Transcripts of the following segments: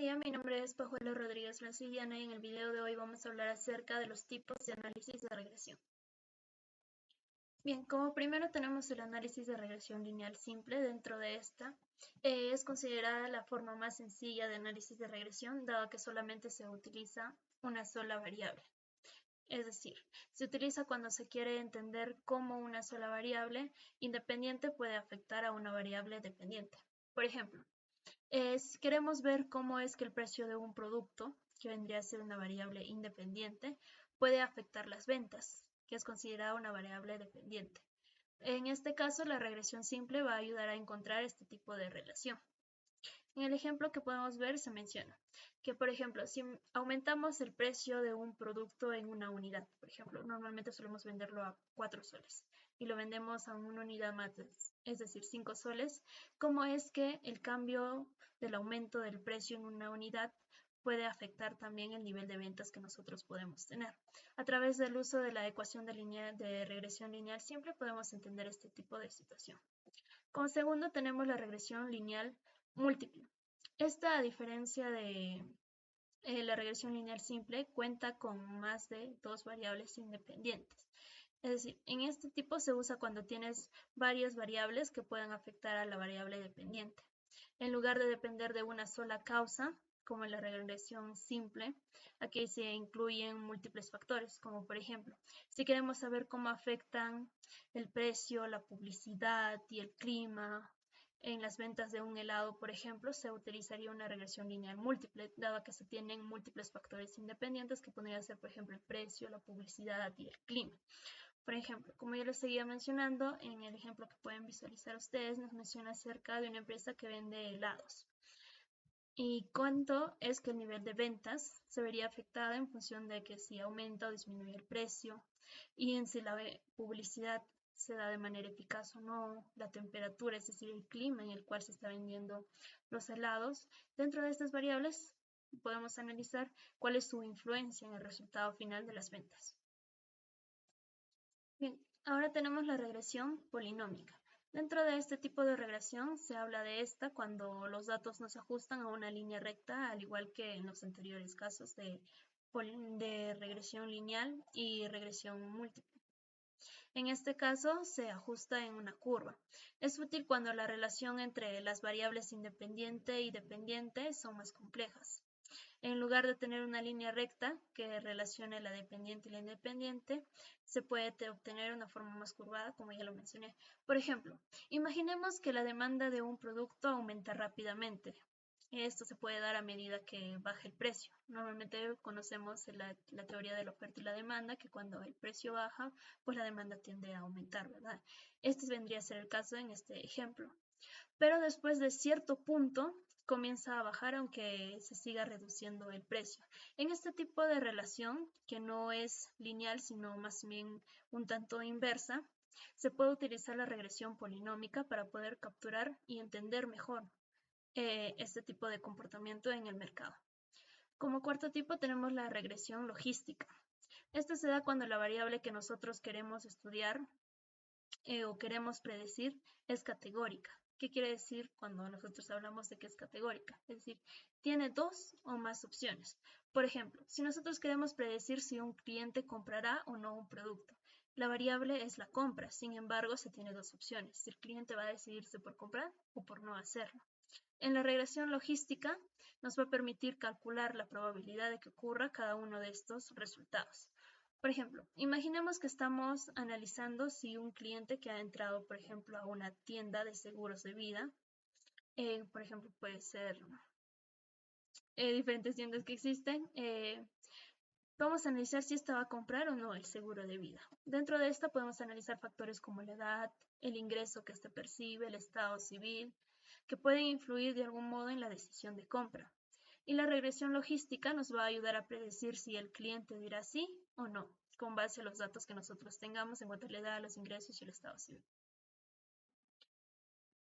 día, mi nombre es Pajuelo Rodríguez Lancillana y en el video de hoy vamos a hablar acerca de los tipos de análisis de regresión. Bien, como primero tenemos el análisis de regresión lineal simple. Dentro de esta es considerada la forma más sencilla de análisis de regresión, dado que solamente se utiliza una sola variable. Es decir, se utiliza cuando se quiere entender cómo una sola variable independiente puede afectar a una variable dependiente. Por ejemplo, si queremos ver cómo es que el precio de un producto, que vendría a ser una variable independiente, puede afectar las ventas, que es considerada una variable dependiente. En este caso, la regresión simple va a ayudar a encontrar este tipo de relación. En el ejemplo que podemos ver se menciona que, por ejemplo, si aumentamos el precio de un producto en una unidad, por ejemplo, normalmente solemos venderlo a 4 soles y lo vendemos a una unidad más, es decir, 5 soles, ¿cómo es que el cambio del aumento del precio en una unidad puede afectar también el nivel de ventas que nosotros podemos tener? A través del uso de la ecuación de regresión lineal simple podemos entender este tipo de situación. Como segundo tenemos la regresión lineal múltiple. Esta, a diferencia de la regresión lineal simple, cuenta con más de dos variables independientes. Es decir, en este tipo se usa cuando tienes varias variables que puedan afectar a la variable dependiente. En lugar de depender de una sola causa, como en la regresión simple, aquí se incluyen múltiples factores, como por ejemplo, si queremos saber cómo afectan el precio, la publicidad y el clima en las ventas de un helado, por ejemplo, se utilizaría una regresión lineal múltiple, dado que se tienen múltiples factores independientes que podrían ser, por ejemplo, el precio, la publicidad y el clima. Por ejemplo, como ya les seguía mencionando, en el ejemplo que pueden visualizar ustedes, nos menciona acerca de una empresa que vende helados. ¿Y cuánto es que el nivel de ventas se vería afectado en función de que si aumenta o disminuye el precio? Y en si la publicidad se da de manera eficaz o no, la temperatura, es decir, el clima en el cual se está vendiendo los helados. Dentro de estas variables podemos analizar cuál es su influencia en el resultado final de las ventas. Bien, ahora tenemos la regresión polinómica. Dentro de este tipo de regresión se habla de esta cuando los datos no se ajustan a una línea recta, al igual que en los anteriores casos de regresión lineal y regresión múltiple. En este caso se ajusta en una curva. Es útil cuando la relación entre las variables independiente y dependiente son más complejas. En lugar de tener una línea recta que relacione la dependiente y la independiente, se puede obtener una forma más curvada, como ya lo mencioné. Por ejemplo, imaginemos que la demanda de un producto aumenta rápidamente. Esto se puede dar a medida que baja el precio. Normalmente conocemos la teoría de la oferta y la demanda, que cuando el precio baja, pues la demanda tiende a aumentar, ¿verdad? Este vendría a ser el caso en este ejemplo. Pero después de cierto punto comienza a bajar aunque se siga reduciendo el precio. En este tipo de relación, que no es lineal sino más bien un tanto inversa, se puede utilizar la regresión polinómica para poder capturar y entender mejor este tipo de comportamiento en el mercado. Como cuarto tipo tenemos la regresión logística. Esta se da cuando la variable que nosotros queremos estudiar o queremos predecir es categórica. ¿Qué quiere decir cuando nosotros hablamos de que es categórica? Es decir, tiene dos o más opciones. Por ejemplo, si nosotros queremos predecir si un cliente comprará o no un producto, la variable es la compra. Sin embargo, se tiene dos opciones. Si el cliente va a decidirse por comprar o por no hacerlo. En la regresión logística nos va a permitir calcular la probabilidad de que ocurra cada uno de estos resultados. Por ejemplo, imaginemos que estamos analizando si un cliente que ha entrado, por ejemplo, a una tienda de seguros de vida, por ejemplo, puede ser diferentes tiendas que existen, vamos a analizar si esta va a comprar o no el seguro de vida. Dentro de esta podemos analizar factores como la edad, el ingreso que éste percibe, el estado civil, que pueden influir de algún modo en la decisión de compra. Y la regresión logística nos va a ayudar a predecir si el cliente dirá sí o no, con base a los datos que nosotros tengamos en cuanto a la edad, los ingresos y el estado civil.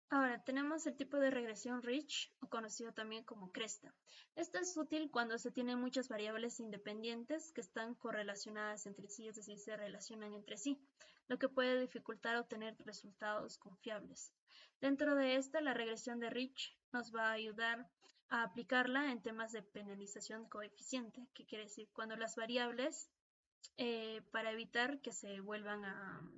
Ahora, tenemos el tipo de regresión Rich, o conocido también como cresta. Esta es útil cuando se tienen muchas variables independientes que están correlacionadas entre sí, es decir, se relacionan entre sí. lo que puede dificultar obtener resultados confiables. Dentro de esta, la regresión de Rich nos va a ayudar a aplicarla en temas de penalización coeficiente, que quiere decir cuando las variables, para evitar que se vuelvan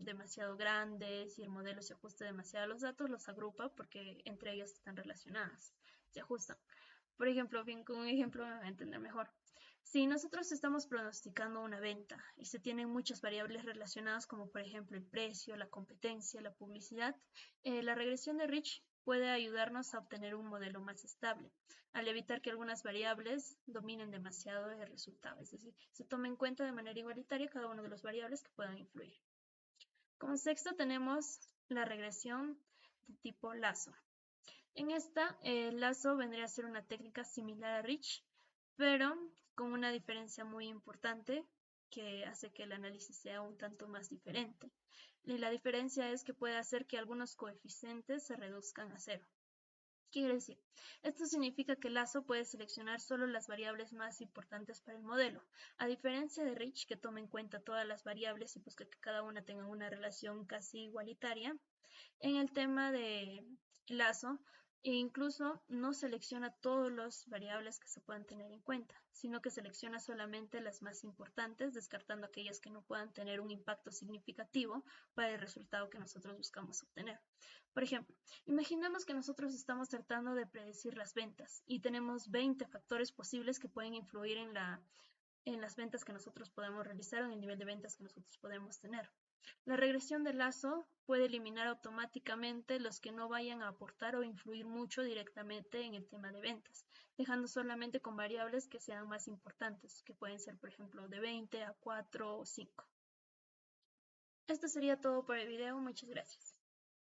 demasiado grandes y el modelo se ajuste demasiado a los datos, los agrupa porque entre ellas están relacionadas, se ajustan. Por ejemplo, bien, con un ejemplo me va a entender mejor. Si nosotros estamos pronosticando una venta y se tienen muchas variables relacionadas como por ejemplo el precio, la competencia, la publicidad, la regresión de Rich puede ayudarnos a obtener un modelo más estable, al evitar que algunas variables dominen demasiado el resultado, es decir, se tome en cuenta de manera igualitaria cada una de las variables que puedan influir. Como sexto tenemos la regresión de tipo lazo. En esta, el lazo vendría a ser una técnica similar a Rich, pero con una diferencia muy importante que hace que el análisis sea un tanto más diferente. Y la diferencia es que puede hacer que algunos coeficientes se reduzcan a cero. ¿Qué quiere decir? Esto significa que el lazo puede seleccionar solo las variables más importantes para el modelo, a diferencia de Rich, que toma en cuenta todas las variables y busca que cada una tenga una relación casi igualitaria. En el tema de lazo, incluso no selecciona todas las variables que se puedan tener en cuenta, sino que selecciona solamente las más importantes, descartando aquellas que no puedan tener un impacto significativo para el resultado que nosotros buscamos obtener. Por ejemplo, imaginemos que nosotros estamos tratando de predecir las ventas y tenemos 20 factores posibles que pueden influir en las ventas que nosotros podemos realizar o en el nivel de ventas que nosotros podemos tener. La regresión de lazo puede eliminar automáticamente los que no vayan a aportar o influir mucho directamente en el tema de ventas, dejando solamente con variables que sean más importantes, que pueden ser, por ejemplo, de 20 a 4 o 5. Esto sería todo por el video. Muchas gracias.